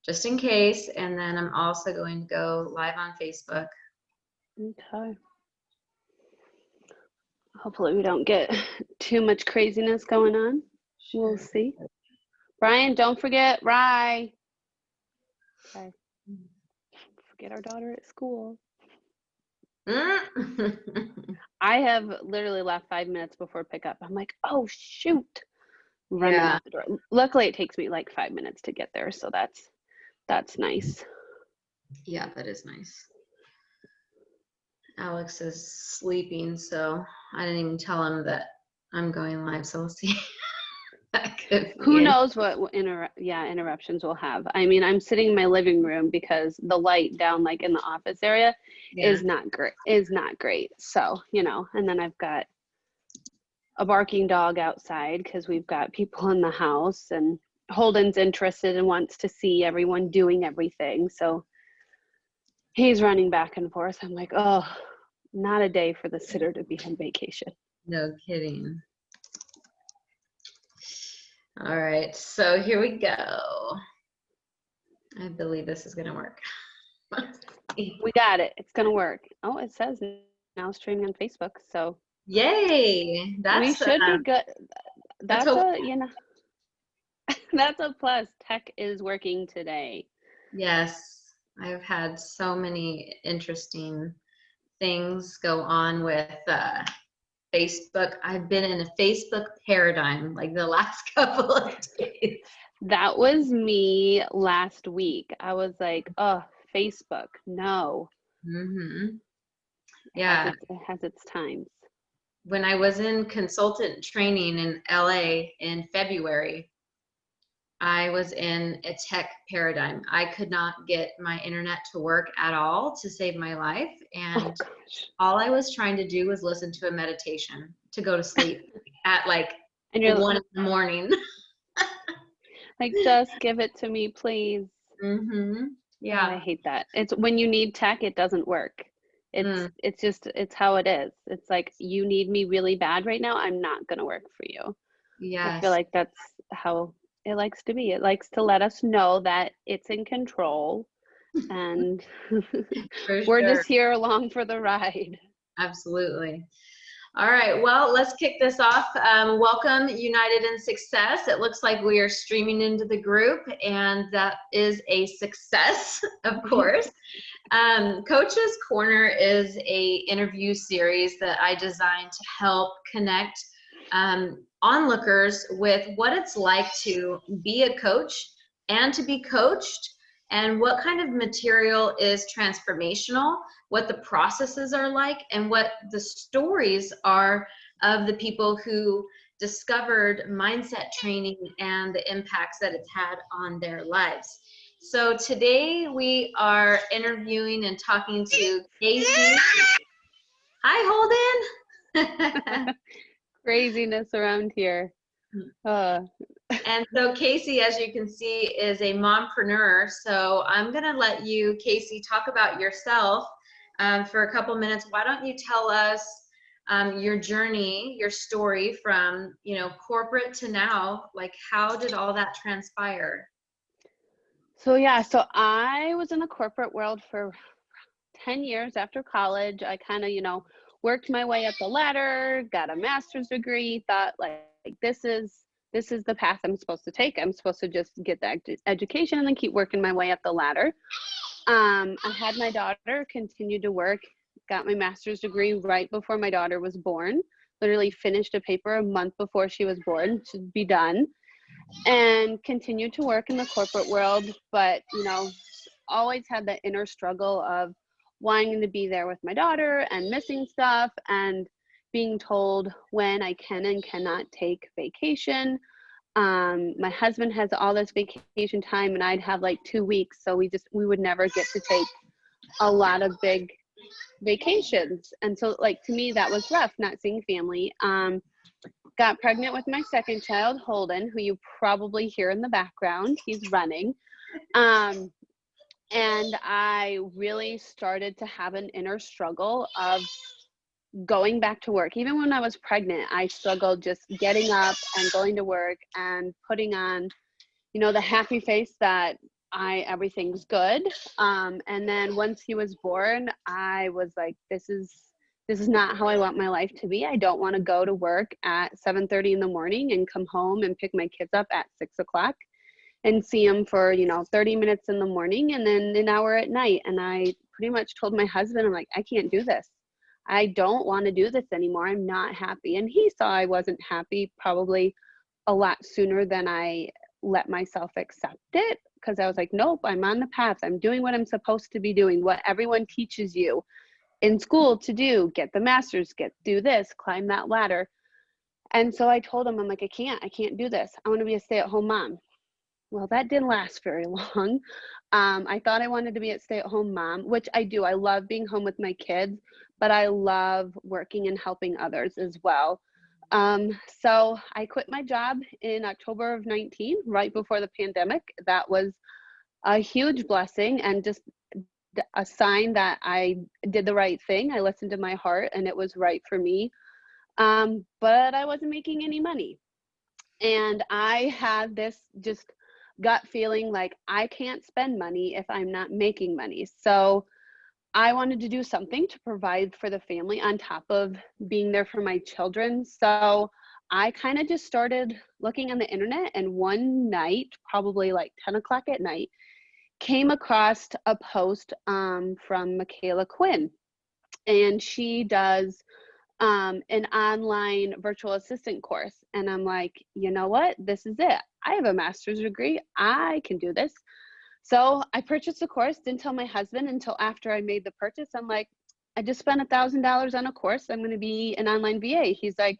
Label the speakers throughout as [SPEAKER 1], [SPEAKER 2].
[SPEAKER 1] just in case. And then I'm also going to go live on Facebook.
[SPEAKER 2] Okay. Hopefully we don't get too much craziness going on. We'll see. Brian, don't forget Rye. Okay. Forget our daughter at school. I have literally left 5 minutes before pickup. I'm like, oh shoot. Running out the door. Luckily it takes me like 5 minutes to get there, so that's nice.
[SPEAKER 1] Yeah, that is nice. Alex is sleeping, so I didn't even tell him that I'm going live, so we'll see.
[SPEAKER 2] Who knows what interruptions we'll have. I mean, I'm sitting in my living room because the light down like in the office area is not great. So, you know, and then I've got a barking dog outside because we've got people in the house, and Holden's interested and wants to see everyone doing everything. So he's running back and forth. I'm like, oh, not a day for the sitter to be on vacation.
[SPEAKER 1] No kidding. All right, so here we go. I believe this is gonna work.
[SPEAKER 2] We got it. It's gonna work. Oh, it says now streaming on Facebook. So
[SPEAKER 1] yay!
[SPEAKER 2] We should be good. That's that's a plus. Tech is working today.
[SPEAKER 1] Yes, I've had so many interesting things go on with Facebook. I've been in a Facebook paradigm like the last couple of days.
[SPEAKER 2] That was me last week. I was like, oh, Facebook, no.
[SPEAKER 1] Yeah.
[SPEAKER 2] It has its times.
[SPEAKER 1] When I was in consultant training in LA in February, I was in a tech paradigm. I could not get my internet to work at all to save my life. And all I was trying to do was listen to a meditation to go to sleep at like 1 in the morning.
[SPEAKER 2] Like, just give it to me, please.
[SPEAKER 1] Yeah.
[SPEAKER 2] Oh, I hate that. It's when you need tech, it doesn't work. It's how it is. It's like, you need me really bad right now, I'm not gonna work for you.
[SPEAKER 1] Yes.
[SPEAKER 2] I feel like that's how it likes to be. It likes to let us know that it's in control, and we're just here along for the ride.
[SPEAKER 1] Absolutely. All right, well, let's kick this off. Welcome, United in Success. It looks like we are streaming into the group, and that is a success, of course. Coach's Corner is a interview series that I designed to help connect onlookers with what it's like to be a coach and to be coached, and what kind of material is transformational, what the processes are like, and what the stories are of the people who discovered mindset training and the impacts that it's had on their lives. So today we are interviewing and talking to Kacie. Hi, Holden.
[SPEAKER 2] Craziness around here.
[SPEAKER 1] And so Kacie, as you can see, is a mompreneur. So I'm going to let you, Kacie, talk about yourself for a couple minutes. Why don't you tell us your journey, your story from, you know, corporate to now? Like, how did all that transpire?
[SPEAKER 2] So yeah, so I was in the corporate world for 10 years after college. I kind of, you know, worked my way up the ladder, got a master's degree, thought like this is the path I'm supposed to take. I'm supposed to just get that education and then keep working my way up the ladder. I had my daughter, continued to work, got my master's degree right before my daughter was born, literally finished a paper a month before she was born to be done, and continued to work in the corporate world, but, you know, always had that inner struggle of wanting to be there with my daughter and missing stuff and being told when I can and cannot take vacation. My husband has all this vacation time and I'd have like 2 weeks. So we would never get to take a lot of big vacations. And so like, to me, that was rough, not seeing family. Got pregnant with my second child, Holden, who you probably hear in the background. He's running. And I really started to have an inner struggle of going back to work. Even when I was pregnant, I struggled just getting up and going to work and putting on, you know, the happy face that everything's good. And then once he was born, I was like, this is not how I want my life to be. I don't want to go to work at 7:30 in the morning and come home and pick my kids up at 6 o'clock and see them for, 30 minutes in the morning and then an hour at night. And I pretty much told my husband, I'm like, I can't do this. I don't want to do this anymore. I'm not happy. And he saw I wasn't happy probably a lot sooner than I let myself accept it, because I was like, nope, I'm on the path. I'm doing what I'm supposed to be doing, what everyone teaches you in school to do, get the master's, do this, climb that ladder. And so I told him, I'm like, I can't do this. I want to be a stay-at-home mom. Well, that didn't last very long. I thought I wanted to be a stay-at-home mom, which I do. I love being home with my kids, but I love working and helping others as well. So I quit my job in October of 19, right before the pandemic. That was a huge blessing and just a sign that I did the right thing. I listened to my heart and it was right for me. But I wasn't making any money. And I had this just gut feeling like I can't spend money if I'm not making money. So I wanted to do something to provide for the family on top of being there for my children. So I kind of just started looking on the internet, and one night, probably like 10 o'clock at night, came across a post from Michaela Quinn, and she does an online virtual assistant course. And I'm like, you know what? This is it. I have a master's degree. I can do this. So I purchased the course, didn't tell my husband until after I made the purchase. I'm like, I just spent $1,000 on a course. I'm going to be an online VA. He's like,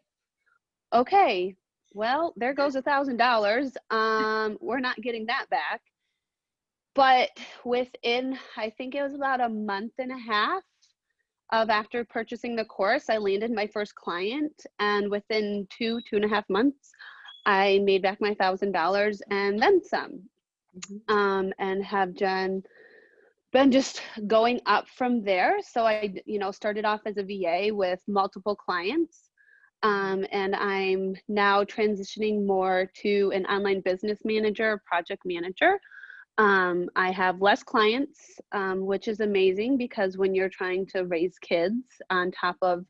[SPEAKER 2] okay, well, there goes $1,000. We're not getting that back. But within, I think it was about a month and a half of after purchasing the course, I landed my first client. And within 2.5 months, I made back my $1,000 and then some. And have been just going up from there. So I, started off as a VA with multiple clients. And I'm now transitioning more to an online business manager, project manager. I have less clients, which is amazing, because when you're trying to raise kids on top of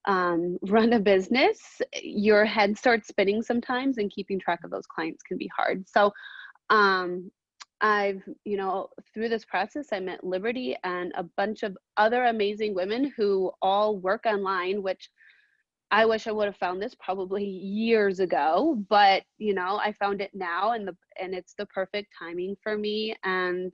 [SPEAKER 2] run a business, your head starts spinning sometimes, and keeping track of those clients can be hard. So I've, through this process, I met Liberty and a bunch of other amazing women who all work online, which I wish I would have found this probably years ago, but I found it now, and it's the perfect timing for me, and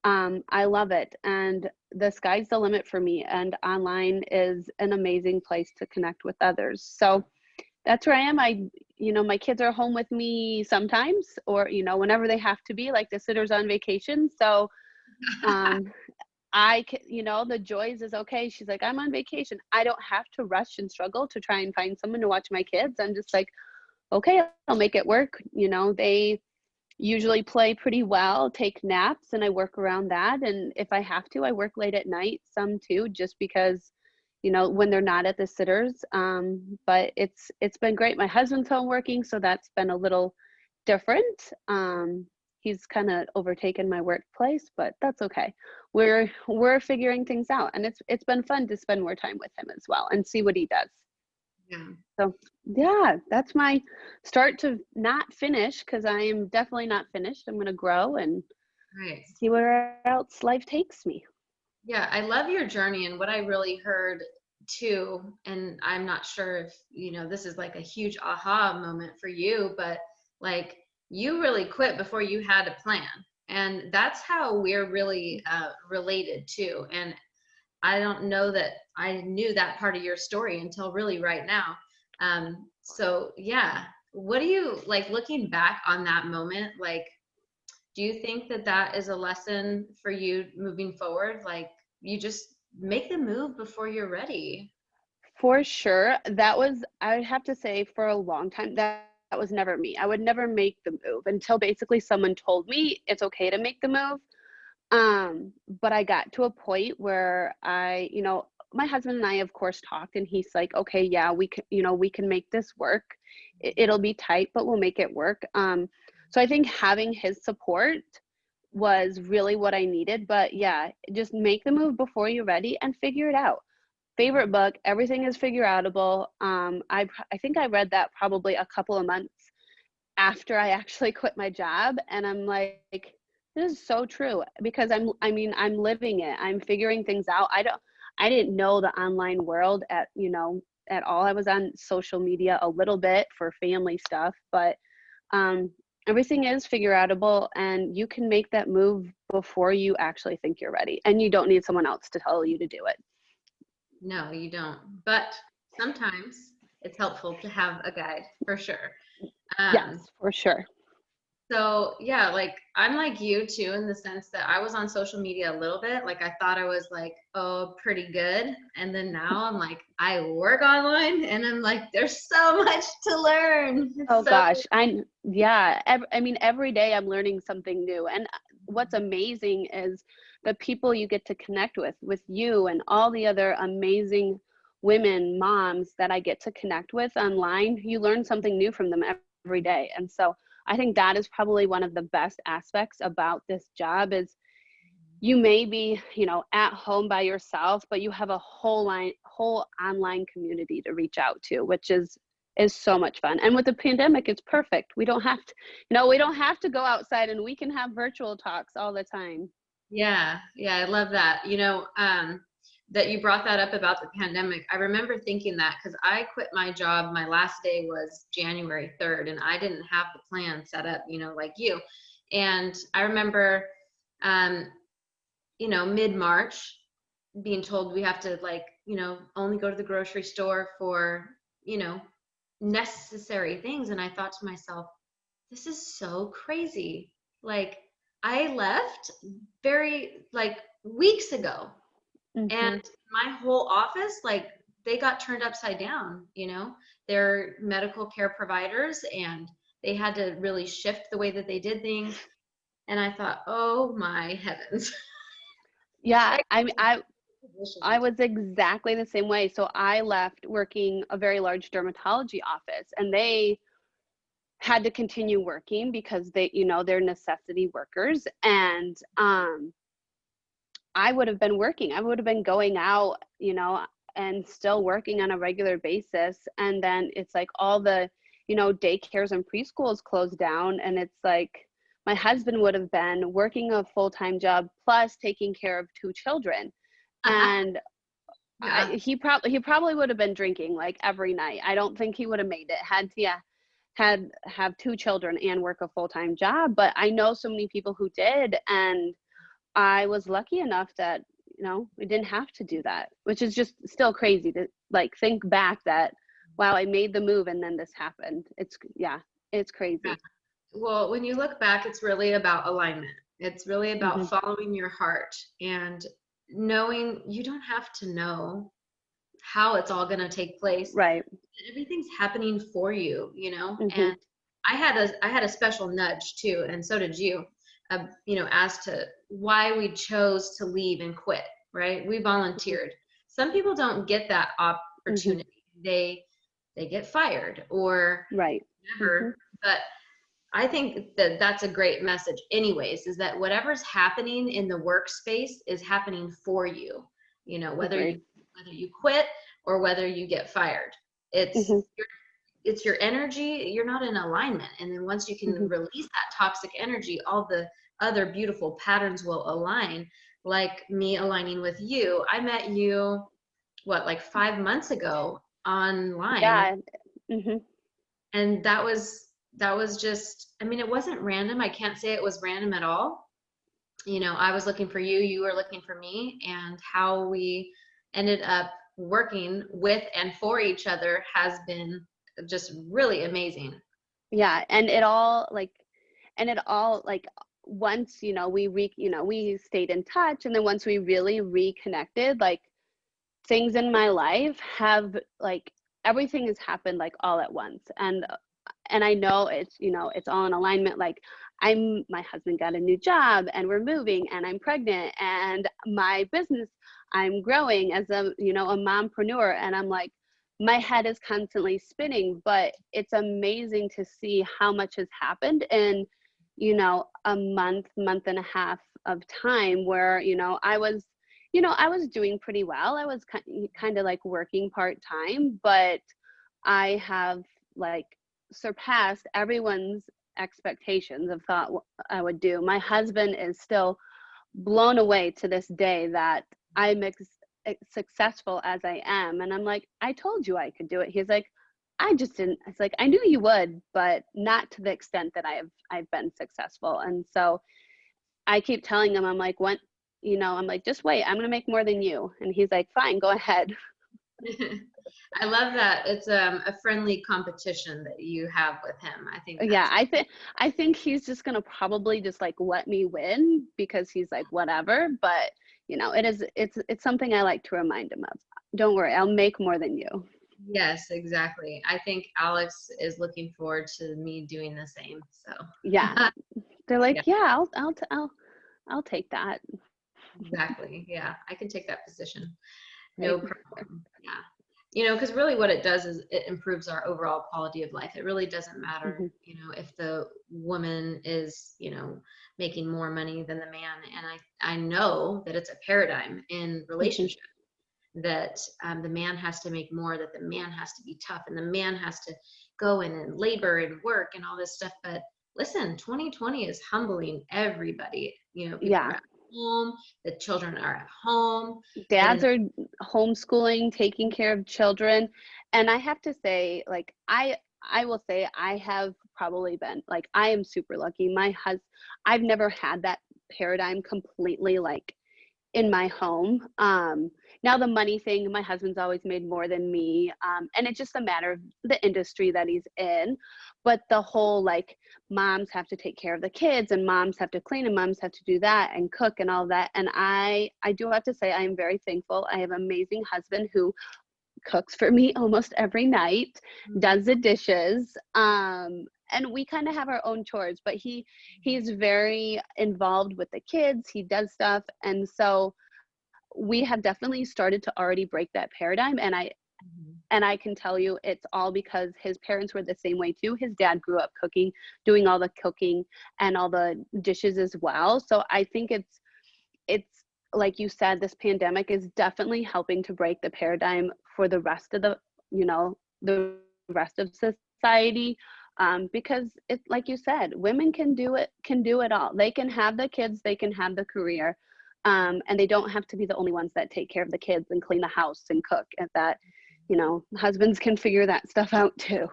[SPEAKER 2] I love it. And the sky's the limit for me, and online is an amazing place to connect with others. So that's where I am. My kids are home with me sometimes, or, whenever they have to be, like the sitter's on vacation. So, I can, the joys is, okay, she's like, I'm on vacation. I don't have to rush and struggle to try and find someone to watch my kids. I'm just like, okay, I'll make it work. They usually play pretty well, take naps, and I work around that. And if I have to, I work late at night, some too, just because when they're not at the sitters. But it's been great. My husband's home working, so that's been a little different. He's kind of overtaken my workplace, but that's okay. We're figuring things out, and it's been fun to spend more time with him as well and see what he does.
[SPEAKER 1] Yeah.
[SPEAKER 2] So yeah, that's my start to not finish, because I am definitely not finished. I'm going to grow and see where else life takes me.
[SPEAKER 1] Yeah, I love your journey, and what I really heard too, and I'm not sure if, this is like a huge aha moment for you, but like you really quit before you had a plan. And that's how we're really related too. And I don't know that I knew that part of your story until really right now. So yeah, what do you like looking back on that moment? Like, do you think that that is a lesson for you moving forward? Like, you just make the move before you're ready.
[SPEAKER 2] For sure. That was, I would have to say, for a long time, that was never me. I would never make the move until basically someone told me it's okay to make the move. But I got to a point where my husband and I, of course, talked, and he's like, okay, yeah, we can make this work. It'll be tight, but we'll make it work. So I think having his support was really what I needed. But yeah, just make the move before you're ready and figure it out. Favorite book, Everything is Figure Outable. I think I read that probably a couple of months after I actually quit my job, and I'm like, this is so true, because I'm living it. I'm figuring things out. I didn't know the online world at all. I was on social media a little bit for family stuff, but everything is figure outable, and you can make that move before you actually think you're ready, and you don't need someone else to tell you to do it.
[SPEAKER 1] No, you don't. But sometimes it's helpful to have a guide, for sure.
[SPEAKER 2] Yes, for sure.
[SPEAKER 1] So yeah, like I'm like you too, in the sense that I was on social media a little bit. Like I thought I was like, oh, pretty good. And then now I'm like, I work online and I'm like, there's so much to learn.
[SPEAKER 2] Oh gosh. Every day I'm learning something new. And what's amazing is the people you get to connect with you and all the other amazing women, moms that I get to connect with online. You learn something new from them every day. And so I think that is probably one of the best aspects about this job is you may be, at home by yourself, but you have a whole online community to reach out to, which is so much fun. And with the pandemic, it's perfect. We don't have to go outside, and we can have virtual talks all the time.
[SPEAKER 1] Yeah, I love that. That you brought that up about the pandemic. I remember thinking that because I quit my job. My last day was January 3rd, and I didn't have the plan set up, like you. And I remember, mid-March being told we have to only go to the grocery store for, necessary things. And I thought to myself, this is so crazy. Like I left very weeks ago.
[SPEAKER 2] Mm-hmm.
[SPEAKER 1] And my whole office, they got turned upside down, they're medical care providers and they had to really shift the way that they did things. And I thought, oh my heavens.
[SPEAKER 2] Yeah, I was exactly the same way. So I left working a very large dermatology office, and they had to continue working because they're necessity workers. And I would have been working. I would have been going out, and still working on a regular basis. And then it's like all the, daycares and preschools closed down. And it's like my husband would have been working a full-time job plus taking care of 2 children. And
[SPEAKER 1] yeah.
[SPEAKER 2] he probably would have been drinking like every night. I don't think he would have made it have 2 children and work a full-time job. But I know so many people who did, and I was lucky enough that, we didn't have to do that, which is just still crazy to think back that, wow, I made the move and then this happened. It's crazy.
[SPEAKER 1] Yeah. Well, when you look back, it's really about alignment. It's really about
[SPEAKER 2] Mm-hmm.
[SPEAKER 1] following your heart and knowing you don't have to know how it's all going to take place.
[SPEAKER 2] Right.
[SPEAKER 1] Everything's happening for you,
[SPEAKER 2] Mm-hmm.
[SPEAKER 1] and I had a special nudge too, and so did you, as to why we chose to leave and quit, right? We volunteered. Some people don't get that opportunity. Mm-hmm. They get fired or
[SPEAKER 2] right.
[SPEAKER 1] whatever.
[SPEAKER 2] Mm-hmm.
[SPEAKER 1] But I think that that's a great message anyways, is that whatever's happening in the workspace is happening for you, whether you quit or whether you get fired. It's it's your energy. You're not in alignment. And then once you can release that toxic energy, all the other beautiful patterns will align. Like me aligning with you. I met you, 5 months ago online.
[SPEAKER 2] Yeah.
[SPEAKER 1] And that was just, it wasn't random. I can't say it was random at all. I was looking for you, you were looking for me, and how we ended up working with and for each other has been just really amazing.
[SPEAKER 2] Yeah. And it all once, we stayed in touch, and then once we really reconnected, things in my life have everything has happened all at once. And I know it's all in alignment. My husband got a new job, and we're moving, and I'm pregnant, and my business, I'm growing as a mompreneur, and I'm my head is constantly spinning. But it's amazing to see how much has happened in a month and a half of time where, I was doing pretty well. I was kind of like working part-time, but I have like surpassed everyone's expectations of thought I would do. My husband is still blown away to this day that I'm successful as I am. And I'm like, I told you I could do it. He's like, I just didn't. It's like, I knew you would, but not to the extent that I've been successful. And so I keep telling him, I'm like, I'm like, just wait, I'm going to make more than you. And he's like, fine, go ahead.
[SPEAKER 1] I love that. It's a friendly competition that you have with him. I think
[SPEAKER 2] Yeah, I think he's just gonna probably just like let me win because he's like whatever. But it's something I like to remind him of. Don't worry, I'll make more than you.
[SPEAKER 1] yes, exactly. I think Alex is looking forward to me doing the same. So
[SPEAKER 2] Yeah, they're like,
[SPEAKER 1] yeah,
[SPEAKER 2] yeah, I'll take that.
[SPEAKER 1] exactly. Yeah, I can take that position.
[SPEAKER 2] Right.
[SPEAKER 1] No problem. Yeah. Because really what it does is it improves our overall quality of life. It really doesn't matter,
[SPEAKER 2] Hmm.
[SPEAKER 1] if the woman is, making more money than the man. And I know that it's a paradigm in
[SPEAKER 2] Hmm.
[SPEAKER 1] relationship that the man has to make more, that the man has to be tough, and the man has to go in and labor and work and all this stuff. But listen, 2020 is humbling everybody. People are
[SPEAKER 2] Yeah,
[SPEAKER 1] at home, the children are at home,
[SPEAKER 2] dads
[SPEAKER 1] and
[SPEAKER 2] are homeschooling, taking care of children, and I have to say, like, I will say I have probably been like, I am super lucky. I've never had that paradigm completely like in my home. Now the money thing, my husband's always made more than me. And it's just a matter of the industry that he's in. But the whole like moms have to take care of the kids and moms have to clean and moms have to do that and cook and all that. And I do have to say I am very thankful. I have an amazing husband who cooks for me almost every night, does the dishes. And we kind of have our own chores, but he's very involved with the kids. He does stuff. And so we have definitely started to already break that paradigm. And I can tell you it's all because his parents were the same way too. His dad grew up cooking, doing all the cooking and all the dishes as well. So I think it's like you said, this pandemic is definitely helping to break the paradigm for the rest of the rest of society. Because it's like you said, women can do it all. They can have the kids, they can have the career, and they don't have to be the only ones that take care of the kids and clean the house and cook. At that, husbands can figure that stuff out too.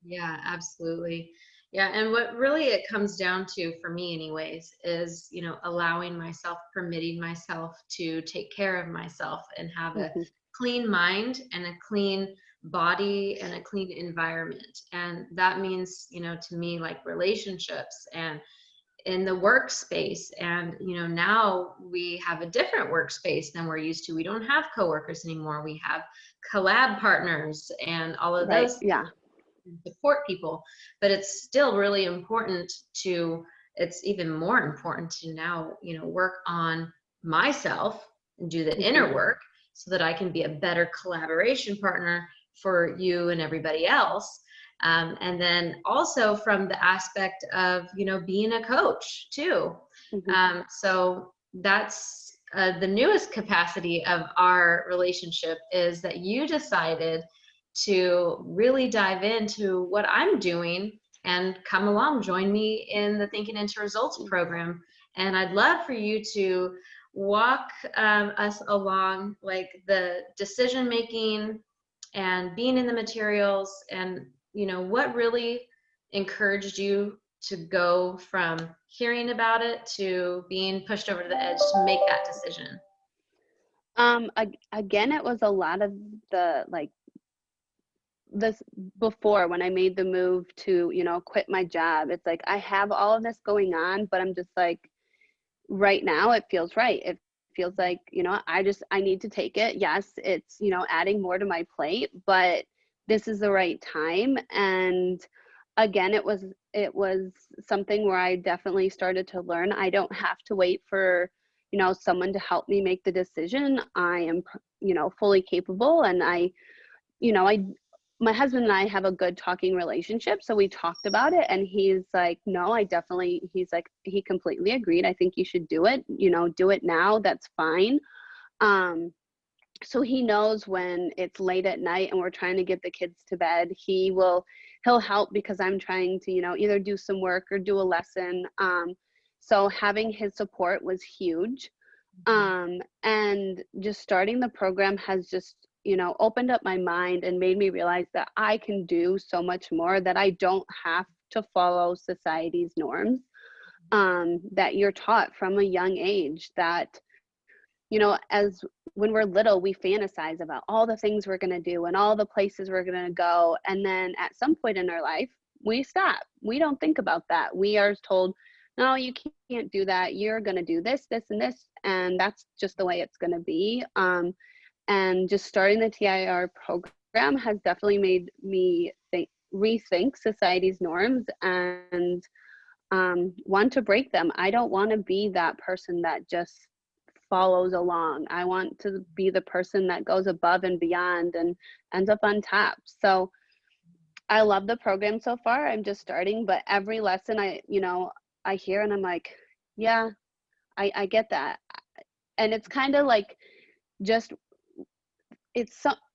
[SPEAKER 1] Yeah, absolutely. Yeah, and what really it comes down to for me anyways is, allowing myself, permitting myself to take care of myself and have a
[SPEAKER 2] Hmm.
[SPEAKER 1] clean mind and a clean body and a clean environment. And that means, to me, like relationships and in the workspace. And now we have a different workspace than we're used to. We don't have coworkers anymore. We have collab partners and all of
[SPEAKER 2] Right.
[SPEAKER 1] those
[SPEAKER 2] Yeah.
[SPEAKER 1] support people. But it's still really important to, it's even more important to now, work on myself and do the
[SPEAKER 2] Hmm.
[SPEAKER 1] inner work so that I can be a better collaboration partner for you and everybody else. And then also from the aspect of, being a coach too.
[SPEAKER 2] Hmm.
[SPEAKER 1] So that's the newest capacity of our relationship is that you decided to really dive into what I'm doing and come along, join me in the Thinking into Results program. And I'd love for you to walk us along like the decision making and being in the materials and, what really encouraged you to go from hearing about it to being pushed over to the edge to make that decision.
[SPEAKER 2] Again, it was a lot of the like this before when I made the move to, quit my job. It's like I have all of this going on, but I'm just like, right now it feels right. It feels like, I need to take it. Yes, it's, adding more to my plate, but this is the right time. And again, it was something where I definitely started to learn I don't have to wait for, someone to help me make the decision. I am, fully capable, and I my husband and I have a good talking relationship. So we talked about it, and he's like, no, he's like, he completely agreed. I think you should do it, do it now. That's fine. So he knows when it's late at night and we're trying to get the kids to bed, he'll help because I'm trying to, either do some work or do a lesson. So having his support was huge. And just starting the program has just, opened up my mind and made me realize that I can do so much more, that I don't have to follow society's norms, that you're taught from a young age, that, as when we're little, we fantasize about all the things we're going to do and all the places we're going to go. And then at some point in our life, we stop. We don't think about that. We are told, no, you can't do that. You're going to do this, this, and this. And that's just the way it's going to be. And just starting the TIR program has definitely made me rethink society's norms and want to break them. I don't want to be that person that just follows along. I want to be the person that goes above and beyond and ends up on top. So I love the program so far. I'm just starting, but every lesson I hear and I'm like, yeah, I get that. And it's kind of like, just,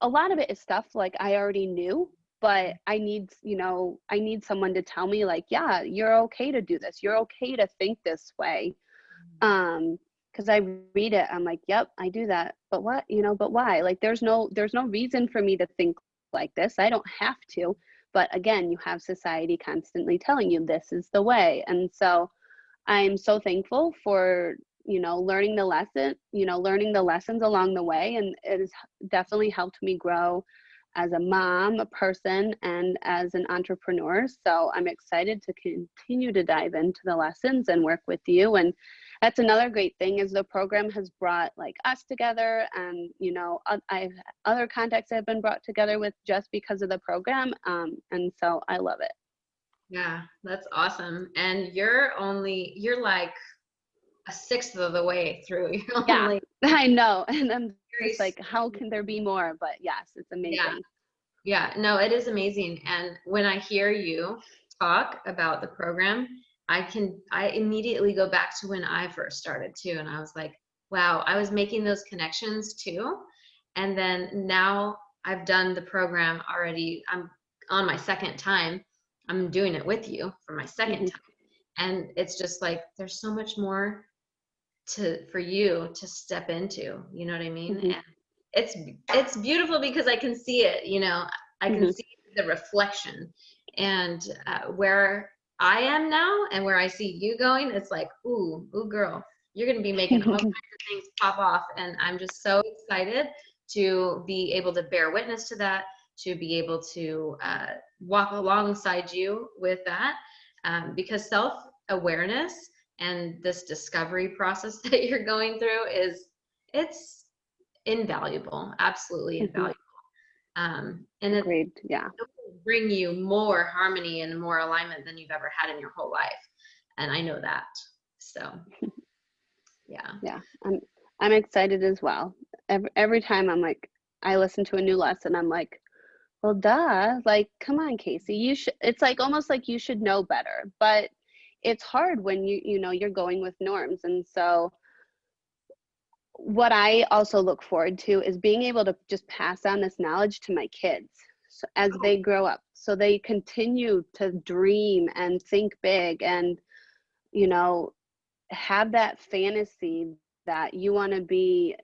[SPEAKER 2] a lot of it is stuff like I already knew, but I need someone to tell me, like, yeah, you're okay to do this. You're okay to think this way. Because I read it, I'm like, yep, I do that. But what, but why? Like, there's no reason for me to think like this. I don't have to. But again, you have society constantly telling you this is the way. And so I'm so thankful for, learning the lessons along the way. And it has definitely helped me grow as a mom, a person, and as an entrepreneur. So I'm excited to continue to dive into the lessons and work with you. And that's another great thing, is the program has brought like us together, and I've other contacts I've been brought together with just because of the program. And so I love it.
[SPEAKER 1] Yeah, that's awesome. And you're like a sixth of the way through.
[SPEAKER 2] Yeah, I know. And I'm just like, how can there be more? But yes, it's amazing.
[SPEAKER 1] Yeah, no, it is amazing. And when I hear you talk about the program, I immediately go back to when I first started too. And I was like, wow, I was making those connections too. And then now I've done the program already. I'm on my second time. I'm doing it with you for my second time. And it's just like, there's so much more for you to step into, you know what I mean? And it's beautiful because I can see it, I can see the reflection, and where I am now and where I see you going, it's like, ooh girl, you're going to be making all kinds of things pop off. And I'm just so excited to be able to bear witness to that, to be able to walk alongside you with that, because self-awareness and this discovery process that you're going through it's invaluable, absolutely invaluable. And
[SPEAKER 2] Agreed. Yeah.
[SPEAKER 1] it will bring you more harmony and more alignment than you've ever had in your whole life. And I know that. So yeah.
[SPEAKER 2] I'm excited as well. Every time I'm like, I listen to a new lesson, I'm like, well, duh, like, come on, Kacie, it's like almost like you should know better. But it's hard when you're going with norms. And so what I also look forward to is being able to just pass on this knowledge to my kids, so as they grow up, so they continue to dream and think big, and have that fantasy that you want to be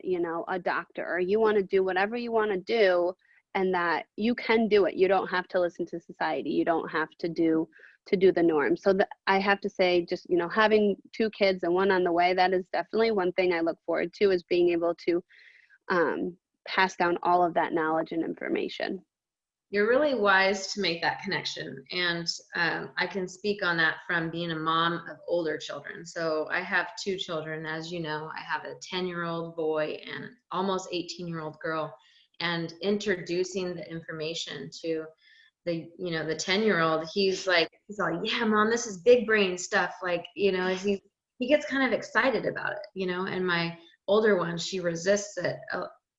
[SPEAKER 2] a doctor, or you want to do whatever you want to do, and that you can do it. You don't have to listen to society. You don't have to do the norm. So I have to say, just, having 2 kids and one on the way, that is definitely one thing I look forward to, is being able to pass down all of that knowledge and information.
[SPEAKER 1] You're really wise to make that connection. And I can speak on that from being a mom of older children. So I have 2 children, as you know. I have a 10-year-old boy and an almost 18-year-old girl. And introducing the information to the 10-year-old, he's like, yeah, Mom, this is big brain stuff. Like, as he gets kind of excited about it, and my older one, she resists it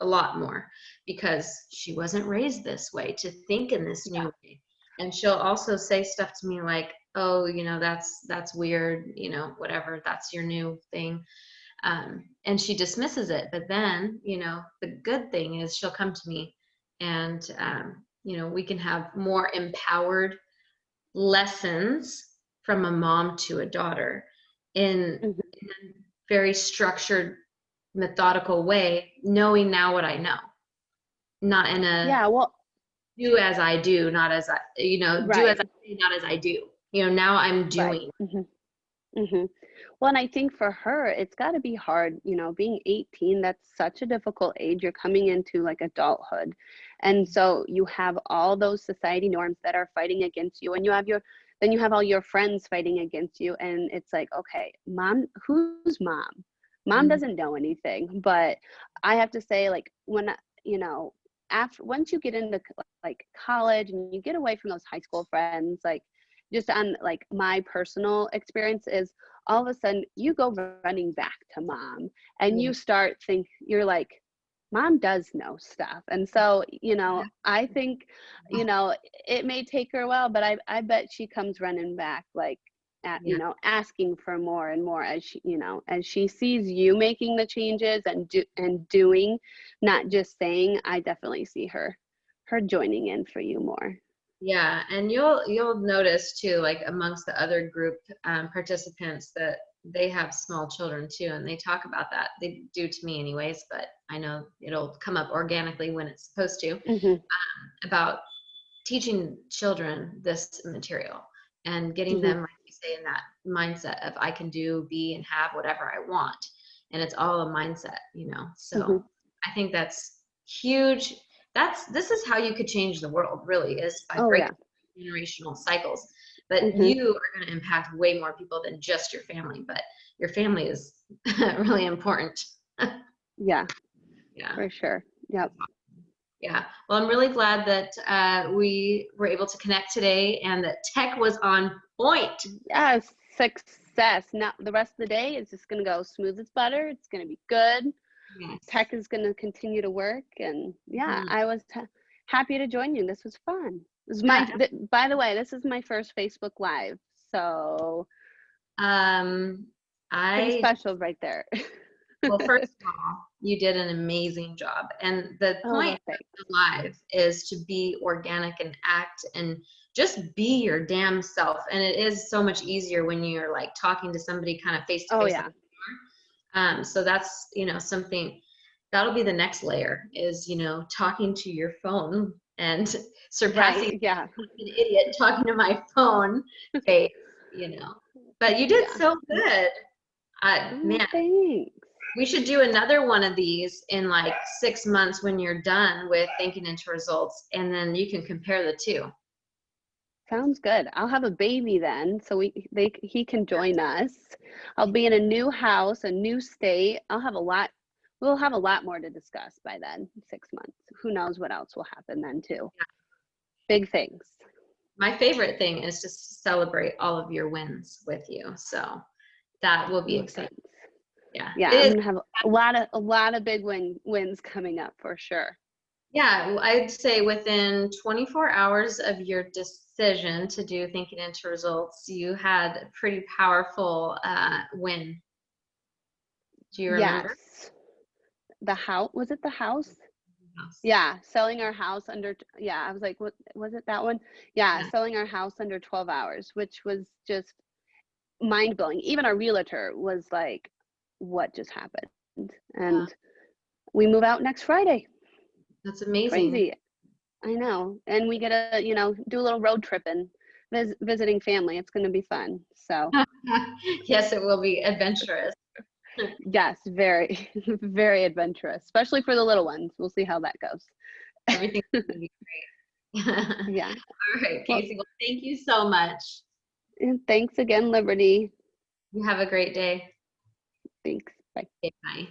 [SPEAKER 1] a lot more, because she wasn't raised this way, to think in this new way. And she'll also say stuff to me like, oh, that's weird, whatever, that's your new thing. And she dismisses it. But then, the good thing is she'll come to me and, we can have more empowered lessons from a mom to a daughter in a very structured, methodical way, knowing now what I know, not in a do as I do, not as I, do as I say, not as I do. Now I'm doing.
[SPEAKER 2] Well, and I think for her, it's got to be hard, being 18, that's such a difficult age. You're coming into like adulthood. And so you have all those society norms that are fighting against you, and then you have all your friends fighting against you. And it's like, okay, mom, who's mom? Mom doesn't know anything. But I have to say, like, when, once you get into like college and you get away from those high school friends, like, just on like my personal experience is, all of a sudden you go running back to mom and you start you're like, mom does know stuff. And so, I think, it may take her a while, but I bet she comes running back, like, asking for more and more as she sees you making the changes and doing, not just saying. I definitely see her joining in for you more.
[SPEAKER 1] Yeah, and you'll notice too, like amongst the other group participants, that they have small children too, and they talk about that. They do to me anyways, but I know it'll come up organically when it's supposed to, about teaching children this material and getting them, like you say, in that mindset of I can do, be, and have whatever I want. And it's all a mindset, So I think that's huge. This is how you could change the world, really, is by breaking generational cycles. But you are going to impact way more people than just your family. But your family is really important.
[SPEAKER 2] Yeah, for sure. Yep.
[SPEAKER 1] Yeah. Well, I'm really glad that we were able to connect today and that tech was on point.
[SPEAKER 2] Yes, success. Now the rest of the day is just going to go smooth as butter. It's going to be good. Yes. Tech is going to continue to work. And I was happy to join you. This was fun. This is by the way, this is my first Facebook Live. So pretty special right there.
[SPEAKER 1] Well, first of all, you did an amazing job. And the point of the live is to be organic and act and just be your damn self. And it is so much easier when you're like talking to somebody kind of face to face. So that's, something that'll be the next layer is, talking to your phone and surpassing an idiot talking to my phone face, but you did so good. Man,
[SPEAKER 2] thanks.
[SPEAKER 1] We should do another one of these in like 6 months when you're done with thinking into results, and then you can compare the two.
[SPEAKER 2] Sounds good. I'll have a baby then, so he can join us. I'll be in a new house, a new state. We'll have a lot more to discuss by then. 6 months. Who knows what else will happen then too. Yeah. Big things.
[SPEAKER 1] My favorite thing is to celebrate all of your wins with you. So that will be exciting. Yeah.
[SPEAKER 2] Yeah, I'm gonna have a lot of big wins coming up for sure.
[SPEAKER 1] Yeah, I'd say within 24 hours of your decision to do Thinking into Results, you had a pretty powerful win. Do you remember?
[SPEAKER 2] Yes. The house, was it the house? Yeah, selling our house under, I was like, what was it, that one? Yeah, selling our house under 12 hours, which was just mind-blowing. Even our realtor was like, what just happened? And we move out next Friday.
[SPEAKER 1] That's amazing.
[SPEAKER 2] Crazy. I know. And we get to, do a little road trip and visiting family. It's going to be fun. So
[SPEAKER 1] yes, it will be adventurous.
[SPEAKER 2] Yes, very, very adventurous, especially for the little ones. We'll see how that goes.
[SPEAKER 1] Everything's going to be great.
[SPEAKER 2] Yeah.
[SPEAKER 1] All right, Kacie. Well, thank you so much.
[SPEAKER 2] And thanks again, Liberty.
[SPEAKER 1] You have a great day.
[SPEAKER 2] Thanks. Bye.
[SPEAKER 1] Okay, bye.